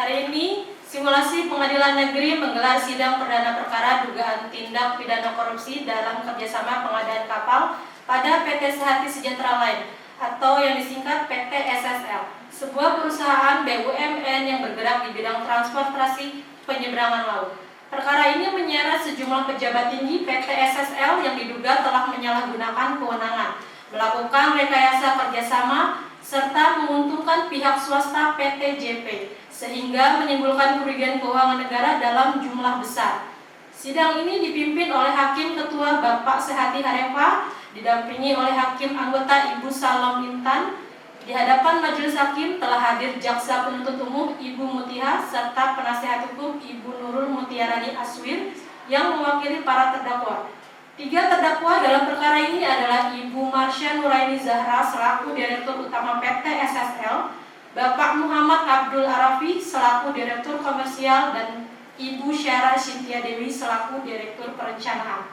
Hari ini, Simulasi Pengadilan Negeri menggelar sidang perdana perkara dugaan tindak pidana korupsi dalam kerjasama pengadaan kapal pada PT Sehati Sejahtera Line atau yang disingkat PT SSL, sebuah perusahaan BUMN yang bergerak di bidang transportasi penyeberangan laut. Perkara ini menyeret sejumlah pejabat tinggi PT SSL yang diduga telah menyalahgunakan kewenangan, melakukan rekayasa kerjasama, serta menguntungkan pihak swasta PT JP, sehingga menimbulkan kerugian keuangan negara dalam jumlah besar. Sidang ini dipimpin oleh Hakim Ketua Bapak Sehati Harefa, didampingi oleh Hakim Anggota Ibu Salom Intan. Di hadapan majelis hakim telah hadir Jaksa Penuntut Umum Ibu Mutiha serta Penasihat Hukum Ibu Nurul Mutiarani Aswir yang mewakili para terdakwa. 3 terdakwa dalam perkara ini adalah Ibu Marsha Nuraini Zahra selaku Direktur Utama PT SSL, Bapak Muhammad Abdul Arafi selaku Direktur Komersial, dan Ibu Syara Sintia Dewi selaku Direktur Perencanaan.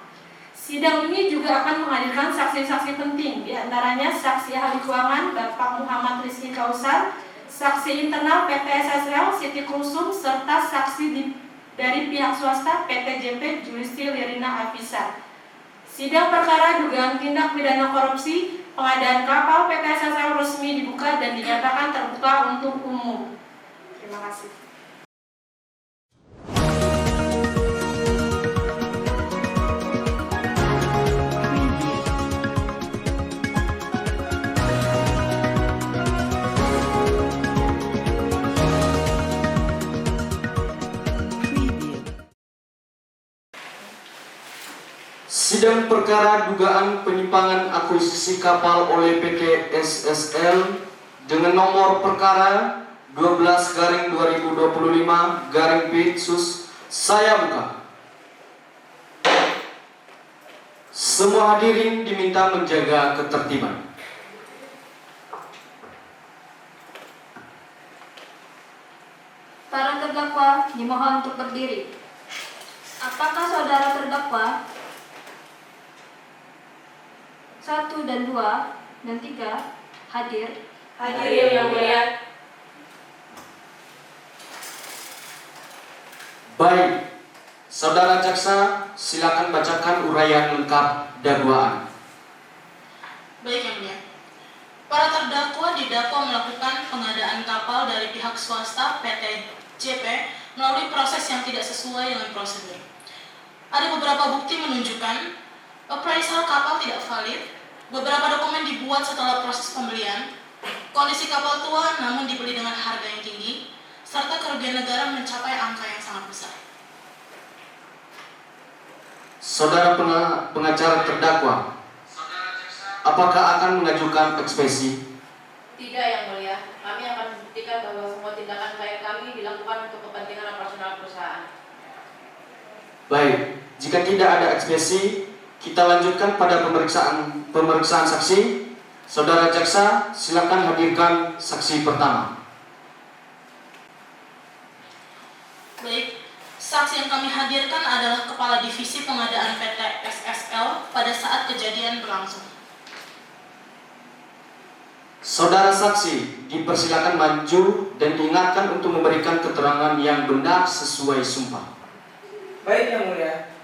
Sidang ini juga akan menghadirkan saksi-saksi penting, diantaranya saksi ahli keuangan Bapak Muhammad Rizky Kausar, saksi internal PT SSL Siti Kulsum, serta saksi dari pihak swasta PT JP Julisti Lirina Afisa. Sidang perkara dugaan tindak pidana korupsi pengadaan kapal PT SSL resmi dibuka dan dinyatakan terbuka untuk umum. Terima kasih. Sidang perkara dugaan penyimpangan akuisisi kapal oleh PT SSL dengan nomor perkara 12/2025/P/Sus saya buka. Semua hadirin diminta menjaga ketertiban. Para terdakwa dimohon untuk berdiri. Apakah saudara terdakwa 1 dan 2 dan 3 hadir? Hadir yang mulia. Baik, saudara jaksa, silakan bacakan uraian lengkap dakwaan. Baik yang mulia. Para terdakwa didakwa melakukan pengadaan kapal dari pihak swasta PT JP melalui proses yang tidak sesuai dengan prosedur. Ada beberapa bukti menunjukkan appraisal kapal tidak valid, beberapa dokumen dibuat setelah proses pembelian, kondisi kapal tua namun dibeli dengan harga yang tinggi, serta kerugian negara mencapai angka yang sangat besar. Saudara pengacara terdakwa, apakah akan mengajukan eksepsi? Tidak yang mulia, kami akan membuktikan bahwa semua tindakan klien kami dilakukan untuk kepentingan operasional perusahaan. Baik, jika tidak ada eksepsi, kita lanjutkan pada pemeriksaan saksi. Saudara jaksa, silakan hadirkan saksi pertama. Baik, saksi yang kami hadirkan adalah Kepala Divisi Pengadaan PT SSL pada saat kejadian berlangsung. Saudara saksi, dipersilakan maju dan diingatkan untuk memberikan keterangan yang benar sesuai sumpah. Baik yang mulia.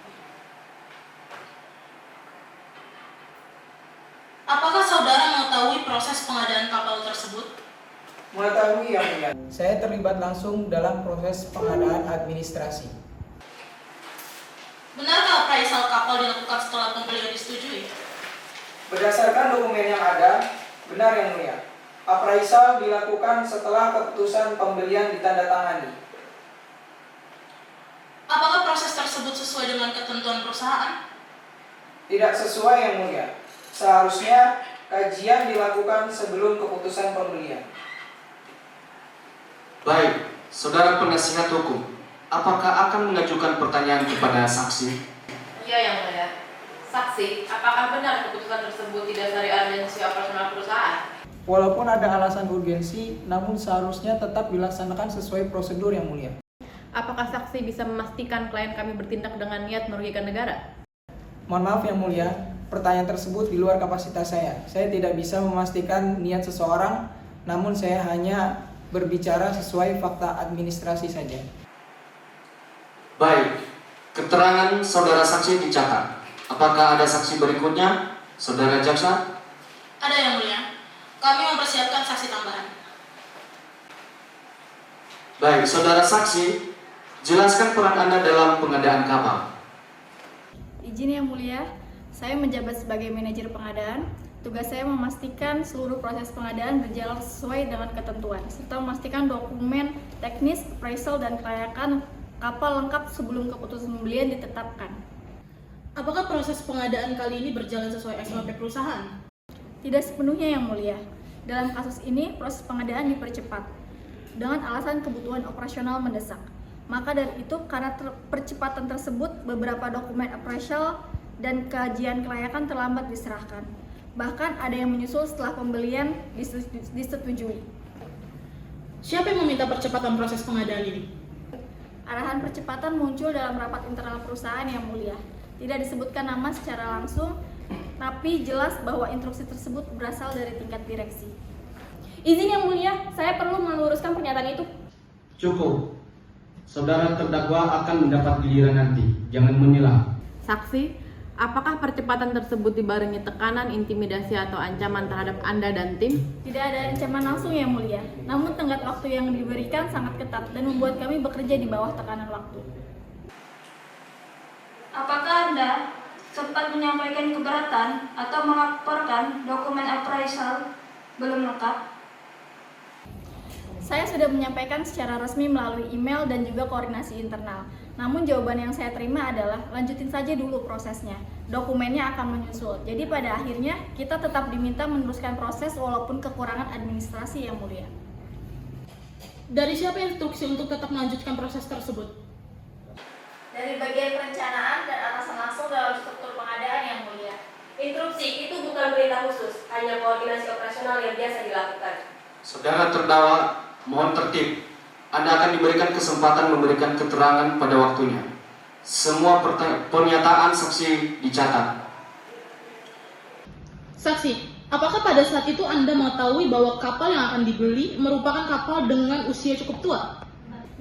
Apakah saudara mengetahui proses pengadaan kapal tersebut? Mengetahui yang mulia. Saya terlibat langsung dalam proses pengadaan administrasi. Benarkah appraisal kapal dilakukan setelah pembelian disetujui? Berdasarkan dokumen yang ada, benar yang mulia. Appraisal dilakukan setelah keputusan pembelian ditandatangani. Apakah proses tersebut sesuai dengan ketentuan perusahaan? Tidak sesuai yang mulia. Seharusnya kajian dilakukan sebelum keputusan pembelian. Baik, saudara penasihat hukum, apakah akan mengajukan pertanyaan kepada saksi? Iya yang mulia. Saksi, apakah benar keputusan tersebut didasari urgensi operasional perusahaan? Walaupun ada alasan urgensi, namun seharusnya tetap dilaksanakan sesuai prosedur yang mulia. Apakah saksi bisa memastikan klien kami bertindak dengan niat merugikan negara? Mohon maaf yang mulia, pertanyaan tersebut di luar kapasitas saya. Saya tidak bisa memastikan niat seseorang, namun saya hanya berbicara sesuai fakta administrasi saja. Baik, keterangan saudara saksi dicatat. Apakah ada saksi berikutnya, saudara jaksa? Ada yang mulia. Kami mempersiapkan saksi tambahan. Baik, saudara saksi, jelaskan peran Anda dalam pengadaan kapal. Izin yang mulia, saya menjabat sebagai manajer pengadaan. Tugas saya memastikan seluruh proses pengadaan berjalan sesuai dengan ketentuan, serta memastikan dokumen teknis, appraisal, dan kelayakan kapal lengkap sebelum keputusan pembelian ditetapkan. Apakah proses pengadaan kali ini berjalan sesuai SOP perusahaan? Tidak sepenuhnya yang mulia. Dalam kasus ini, proses pengadaan dipercepat dengan alasan kebutuhan operasional mendesak. Maka dari itu, karena percepatan tersebut, beberapa dokumen appraisal dan kajian kelayakan terlambat diserahkan. Bahkan ada yang menyusul setelah pembelian disetujui. Siapa yang meminta percepatan proses pengadaan ini? Arahan percepatan muncul dalam rapat internal perusahaan yang mulia. Tidak disebutkan nama secara langsung, tapi jelas bahwa instruksi tersebut berasal dari tingkat direksi. Izin yang mulia, saya perlu meluruskan pernyataan itu. Cukup. Saudara terdakwa akan mendapat giliran nanti. Jangan menilai. Saksi, apakah percepatan tersebut dibarengi tekanan, intimidasi, atau ancaman terhadap Anda dan tim? Tidak ada ancaman langsung yang mulia, namun tenggat waktu yang diberikan sangat ketat dan membuat kami bekerja di bawah tekanan waktu. Apakah Anda sempat menyampaikan keberatan atau melaporkan dokumen appraisal belum lengkap? Saya sudah menyampaikan secara resmi melalui email dan juga koordinasi internal. Namun jawaban yang saya terima adalah lanjutin saja dulu prosesnya. Dokumennya akan menyusul. Jadi pada akhirnya kita tetap diminta meneruskan proses walaupun kekurangan administrasi yang mulia. Dari siapa instruksi untuk tetap melanjutkan proses tersebut? Dari bagian perencanaan dan atasan langsung dalam struktur pengadaan yang mulia. Instruksi itu bukan perintah khusus, hanya koordinasi operasional yang biasa dilakukan. Saudara terdakwa, mohon tertib. Anda akan diberikan kesempatan memberikan keterangan pada waktunya. Semua pernyataan saksi dicatat. Saksi, apakah pada saat itu Anda mengetahui bahwa kapal yang akan dibeli merupakan kapal dengan usia cukup tua?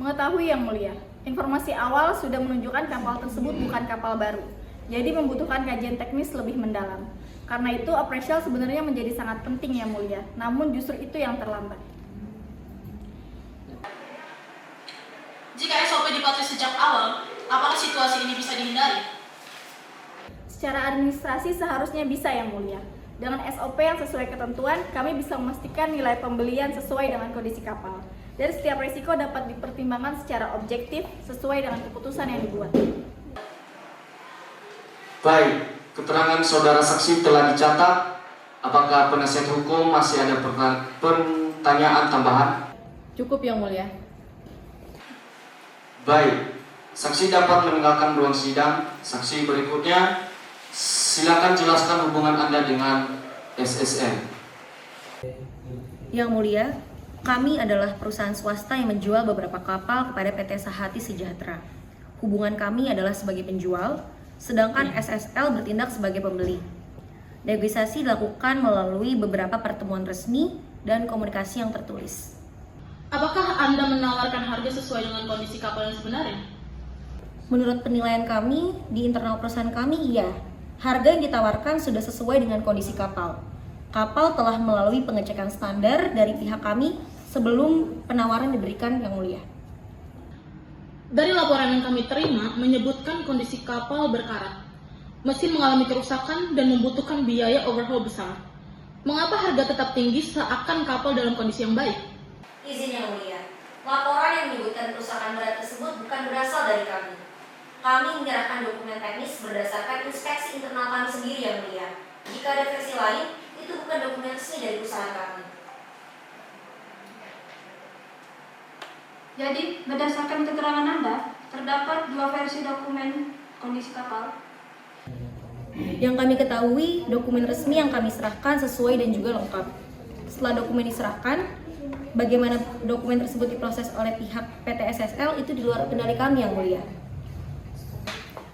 Mengetahui yang mulia, informasi awal sudah menunjukkan kapal tersebut bukan kapal baru. Jadi membutuhkan kajian teknis lebih mendalam. Karena itu appraisal sebenarnya menjadi sangat penting yang mulia, namun justru itu yang terlambat. Jika SOP dipatuhi sejak awal, apakah situasi ini bisa dihindari? Secara administrasi seharusnya bisa yang mulia. Dengan SOP yang sesuai ketentuan, kami bisa memastikan nilai pembelian sesuai dengan kondisi kapal. Dan setiap risiko dapat dipertimbangkan secara objektif sesuai dengan keputusan yang dibuat. Baik, keterangan saudara saksi telah dicatat. Apakah penasihat hukum masih ada pertanyaan tambahan? Cukup yang mulia. Baik, saksi dapat meninggalkan ruang sidang. Saksi berikutnya, silakan jelaskan hubungan Anda dengan SSN. Yang mulia, kami adalah perusahaan swasta yang menjual beberapa kapal kepada PT Sahati Sejahtera. Hubungan kami adalah sebagai penjual, sedangkan SSL bertindak sebagai pembeli. Negosiasi dilakukan melalui beberapa pertemuan resmi dan komunikasi yang tertulis. Apakah Anda menawarkan harga sesuai dengan kondisi kapal yang sebenarnya? Menurut penilaian kami, di internal perusahaan kami, iya. Harga yang ditawarkan sudah sesuai dengan kondisi kapal. Kapal telah melalui pengecekan standar dari pihak kami sebelum penawaran diberikan yang mulia. Dari laporan yang kami terima, menyebutkan kondisi kapal berkarat. Mesin mengalami kerusakan dan membutuhkan biaya overhaul besar. Mengapa harga tetap tinggi seakan kapal dalam kondisi yang baik? Izin yang mulia, laporan yang menyebutkan kerusakan berat tersebut bukan berasal dari kami. Kami menyerahkan dokumen teknis berdasarkan inspeksi internal kami sendiri yang mulia. Jika ada versi lain, itu bukan dokumen resmi dari perusahaan kami. Jadi, berdasarkan keterangan Anda, terdapat dua versi dokumen kondisi kapal. Yang kami ketahui, dokumen resmi yang kami serahkan sesuai dan juga lengkap. Setelah dokumen diserahkan, bagaimana dokumen tersebut diproses oleh pihak PT SSL itu di luar kendali kami yang mulia.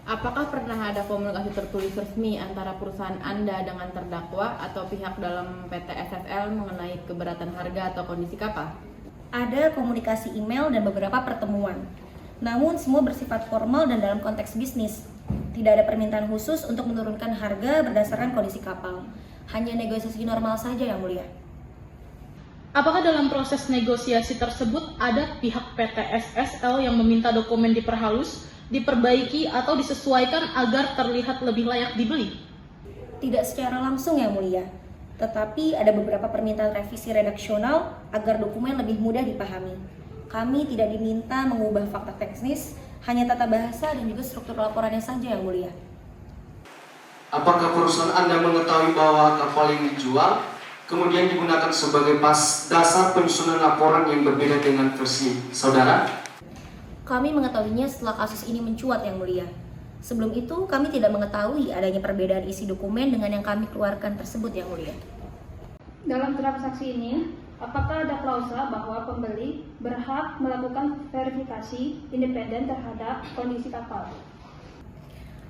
Apakah pernah ada komunikasi tertulis resmi antara perusahaan Anda dengan terdakwa atau pihak dalam PT SSL mengenai keberatan harga atau kondisi kapal? Ada komunikasi email dan beberapa pertemuan. Namun semua bersifat formal dan dalam konteks bisnis. Tidak ada permintaan khusus untuk menurunkan harga berdasarkan kondisi kapal. Hanya negosiasi normal saja, Yang Mulia. Apakah dalam proses negosiasi tersebut ada pihak PT SSL yang meminta dokumen diperhalus, diperbaiki, atau disesuaikan agar terlihat lebih layak dibeli? Tidak secara langsung, Yang Mulia. Tetapi ada beberapa permintaan revisi redaksional agar dokumen lebih mudah dipahami. Kami tidak diminta mengubah fakta teknis, hanya tata bahasa dan juga struktur laporannya saja, Yang Mulia. Apakah perusahaan Anda mengetahui bahwa kapal yang dijual kemudian digunakan sebagai dasar penyusunan laporan yang berbeda dengan versi saudara? Kami mengetahuinya setelah kasus ini mencuat, Yang Mulia. Sebelum itu, kami tidak mengetahui adanya perbedaan isi dokumen dengan yang kami keluarkan tersebut, Yang Mulia. Dalam transaksi ini, apakah ada klausa bahwa pembeli berhak melakukan verifikasi independen terhadap kondisi kapal?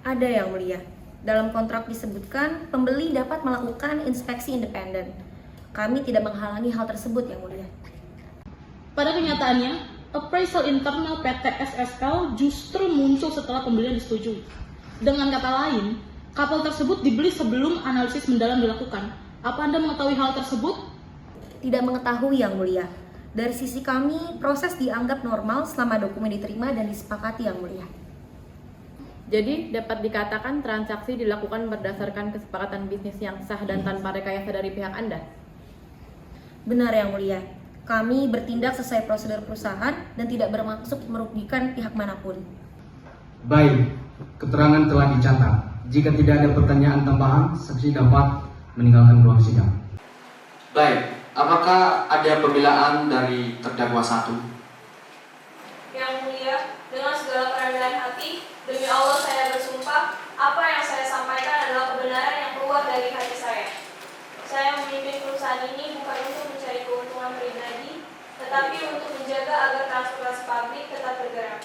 Ada, Yang Mulia. Dalam kontrak disebutkan, pembeli dapat melakukan inspeksi independen. Kami tidak menghalangi hal tersebut, Yang Mulia. Pada kenyataannya, appraisal internal PT SSL justru muncul setelah pembelian disetujui. Dengan kata lain, kapal tersebut dibeli sebelum analisis mendalam dilakukan. Apa Anda mengetahui hal tersebut? Tidak mengetahui, Yang Mulia. Dari sisi kami, proses dianggap normal selama dokumen diterima dan disepakati, Yang Mulia. Jadi dapat dikatakan transaksi dilakukan berdasarkan kesepakatan bisnis yang sah dan tanpa rekayasa dari pihak Anda? Benar, Yang Mulia. Kami bertindak sesuai prosedur perusahaan dan tidak bermaksud merugikan pihak manapun. Baik, keterangan telah dicatat. Jika tidak ada pertanyaan tambahan, saksi dapat meninggalkan ruang sidang. Baik, apakah ada pembelaan dari terdakwa 1? Yang Mulia, dengan segala kerendahan hati, demi Allah saya bersumpah, apa yang saya sampaikan adalah kebenaran yang keluar dari hati saya. Saya memimpin perusahaan ini bukan untuk mencari keuntungan pribadi, tetapi untuk menjaga agar transportasi pabrik tetap bergerak.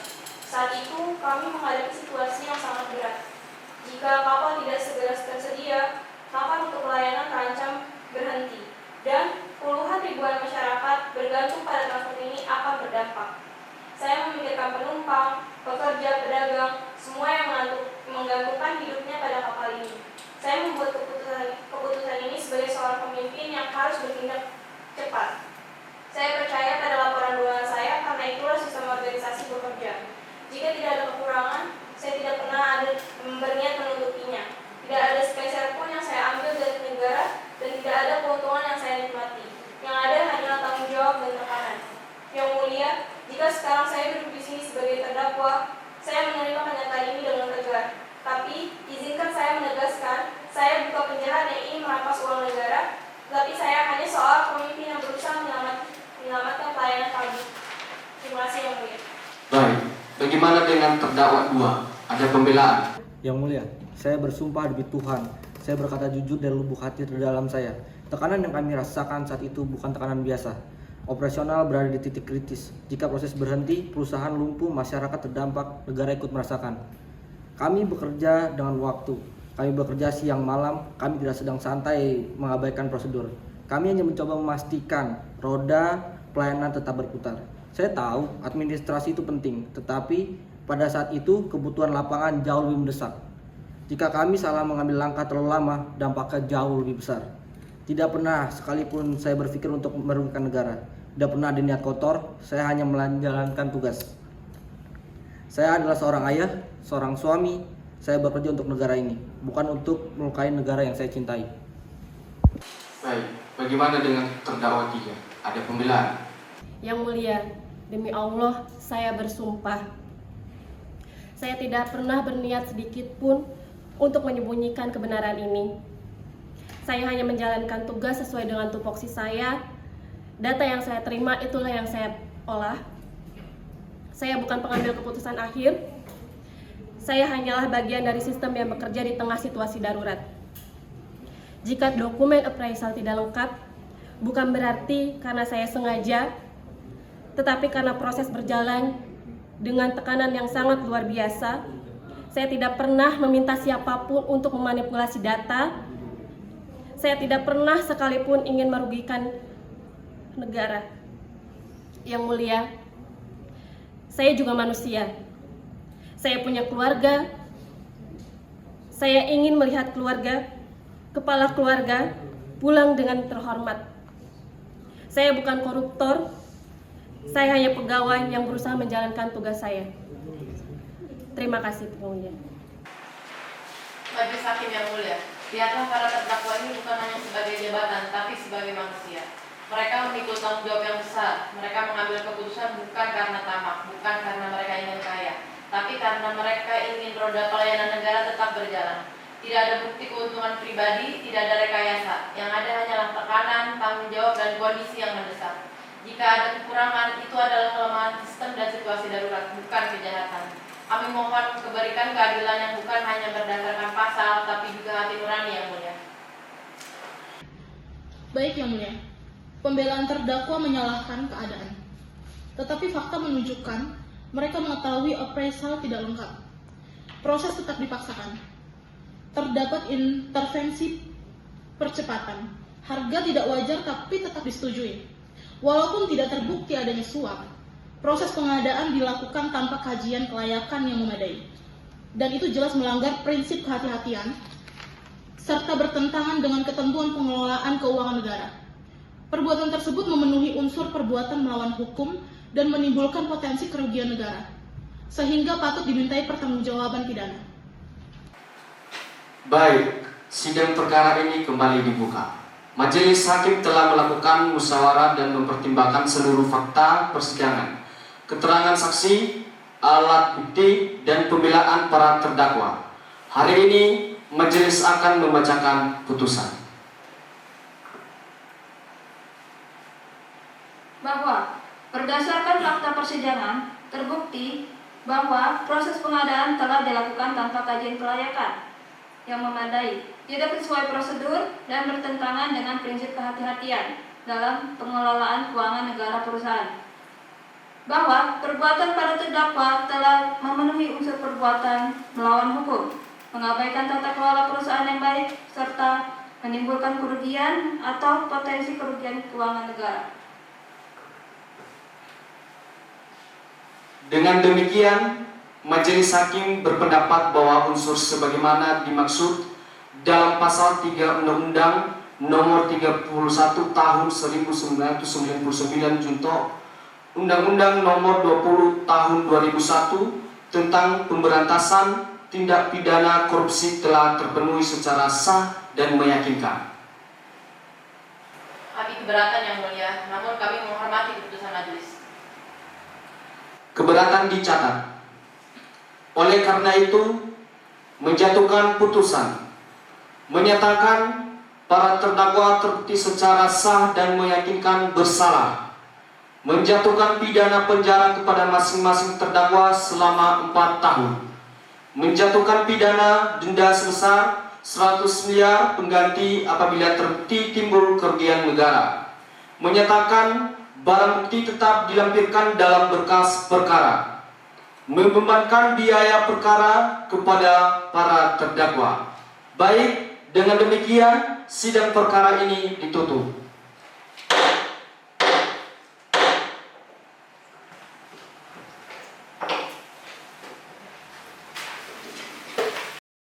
Saat itu, kami menghadapi situasi yang sangat berat. Jika kapal tidak segera tersedia, maka untuk pelayanan terancam berhenti, dan puluhan ribuan masyarakat bergantung pada transport ini akan berdampak. Saya memikirkan penumpang, pekerja, pedagang, semua yang menggantungkan hidupnya pada kapal ini. Saya membuat keputusan ini sebagai seorang pemimpin yang harus bertindak cepat. Saya percaya pada laporan bulanan saya karena itulah sistem organisasi bekerja. Jika tidak ada kekurangan, saya tidak pernah berniat menutupinya. Tidak ada spesial pun yang saya ambil dari negara dan tidak ada keuntungan yang saya nikmati. Yang ada hanyalah tanggung jawab dan tekanan. Yang Mulia, jika sekarang saya duduk di sini sebagai terdakwa, saya menerima kenyataan ini dengan tegar. Tapi, izinkan saya menegaskan, saya bukan penjahat yang ingin merampas uang negara, tetapi saya hanya seorang pemimpin yang berusaha menyelamatkan pelayanan pabrik. Terima kasih, Yang Mulia. Baik, bagaimana dengan terdakwa 2? Ada pembelaan? Yang Mulia, saya bersumpah demi Tuhan, saya berkata jujur dari lubuk hati terdalam saya. Tekanan yang kami rasakan saat itu bukan tekanan biasa. Operasional berada di titik kritis. Jika proses berhenti, perusahaan lumpuh, masyarakat terdampak, negara ikut merasakan. Kami bekerja dengan waktu. Kami bekerja siang malam, kami tidak sedang santai mengabaikan prosedur. Kami hanya mencoba memastikan roda pelayanan tetap berputar. Saya tahu administrasi itu penting, tetapi pada saat itu kebutuhan lapangan jauh lebih mendesak. Jika kami salah mengambil langkah terlalu lama, dampaknya jauh lebih besar. Tidak pernah sekalipun saya berpikir untuk merugikan negara. Tidak pernah ada niat kotor, saya hanya menjalankan tugas. Saya adalah seorang ayah, seorang suami, saya bekerja untuk negara ini, bukan untuk melukai negara yang saya cintai. Baik, bagaimana dengan terdakwa 3? Ada pembelaan? Yang Mulia, demi Allah saya bersumpah, saya tidak pernah berniat sedikit pun untuk menyembunyikan kebenaran ini. Saya hanya menjalankan tugas sesuai dengan tupoksi saya. Data yang saya terima itulah yang saya olah. Saya bukan pengambil keputusan akhir. Saya hanyalah bagian dari sistem yang bekerja di tengah situasi darurat. Jika dokumen appraisal tidak lengkap, bukan berarti karena saya sengaja, tetapi karena proses berjalan dengan tekanan yang sangat luar biasa. Saya tidak pernah meminta siapapun untuk memanipulasi data. Saya tidak pernah sekalipun ingin merugikan negara. Yang Mulia, saya juga manusia. Saya punya keluarga. Saya ingin melihat kepala keluarga pulang dengan terhormat. Saya bukan koruptor. Saya hanya pegawai yang berusaha menjalankan tugas saya. Terima kasih, Yang Mulia. Majelis Hakim yang mulia, lihatlah para terdakwa ini bukan hanya sebagai jabatan, tapi sebagai manusia. Mereka memikul tanggung jawab yang besar. Mereka mengambil keputusan bukan karena tamak, bukan karena mereka ingin kaya, tapi karena mereka ingin roda pelayanan negara tetap berjalan. Tidak ada bukti keuntungan pribadi, tidak ada rekayasa. Yang ada hanyalah tekanan, tanggung jawab, dan kondisi yang mendesak. Jika ada kekurangan, itu adalah kelemahan sistem dan situasi darurat, bukan kejahatan. Kami mohon keberikan keadilan yang bukan hanya berdasarkan pasal, tapi juga hati nurani yang mulia. Baik Yang Mulia, pembelaan terdakwa menyalahkan keadaan. Tetapi fakta menunjukkan mereka mengetahui appraisal tidak lengkap. Proses tetap dipaksakan. Terdapat intervensi percepatan. Harga tidak wajar tapi tetap disetujui. Walaupun tidak terbukti adanya suap, proses pengadaan dilakukan tanpa kajian kelayakan yang memadai. Dan itu jelas melanggar prinsip kehati-hatian serta bertentangan dengan ketentuan pengelolaan keuangan negara. Perbuatan tersebut memenuhi unsur perbuatan melawan hukum dan menimbulkan potensi kerugian negara, sehingga patut dimintai pertanggungjawaban pidana. Baik, sidang perkara ini kembali dibuka. Majelis Hakim telah melakukan musyawarah dan mempertimbangkan seluruh fakta persidangan, keterangan saksi, alat bukti, dan pembelaan para terdakwa. Hari ini, majelis akan membacakan putusan. Bahwa berdasarkan fakta persidangan, terbukti bahwa proses pengadaan telah dilakukan tanpa kajian kelayakan yang memadai, tidak sesuai prosedur, dan bertentangan dengan prinsip kehati-hatian dalam pengelolaan keuangan negara perusahaan. Bahwa perbuatan para terdakwa telah memenuhi unsur perbuatan melawan hukum, mengabaikan tata kelola perusahaan yang baik, serta menimbulkan kerugian atau potensi kerugian keuangan negara. Dengan demikian, Majelis Hakim berpendapat bahwa unsur sebagaimana dimaksud dalam pasal 3 Undang-Undang Nomor 31 Tahun 1999 junto Undang-Undang Nomor 20 Tahun 2001 tentang pemberantasan tindak pidana korupsi telah terpenuhi secara sah dan meyakinkan. Kami keberatan yang mulia, namun kami menghormati keputusan majelis. Keberatan dicatat. Oleh karena itu, menjatuhkan putusan, menyatakan para terdakwa terbukti secara sah dan meyakinkan bersalah, menjatuhkan pidana penjara kepada masing-masing terdakwa selama 4 tahun, menjatuhkan pidana denda sebesar 100 miliar pengganti apabila terbukti timbul kerugian negara, menyatakan barang bukti tetap dilampirkan dalam berkas perkara, membebankan biaya perkara kepada para terdakwa. Baik, dengan demikian sidang perkara ini ditutup.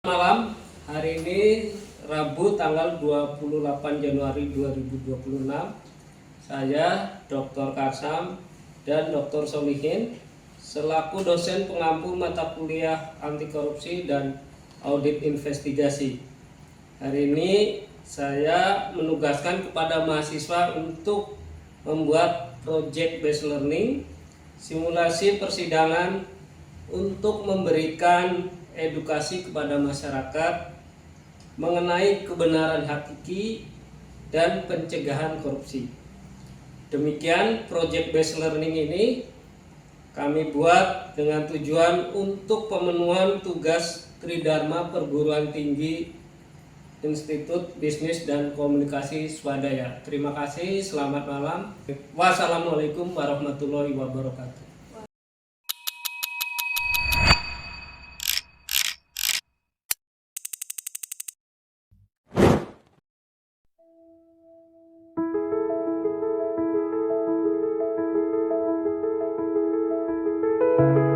Malam, hari ini Rabu tanggal 28 Januari 2026, saya Dr. Karsam dan Dr. Solihin selaku dosen pengampu mata kuliah anti korupsi dan audit investigasi. Hari ini saya menugaskan kepada mahasiswa untuk membuat project based learning, simulasi persidangan untuk memberikan edukasi kepada masyarakat mengenai kebenaran hakiki dan pencegahan korupsi. Demikian project based learning ini kami buat dengan tujuan untuk pemenuhan tugas Tridharma Perguruan Tinggi Institut Bisnis dan Komunikasi Swadaya. Terima kasih, selamat malam. Wassalamualaikum warahmatullahi wabarakatuh. Thank you.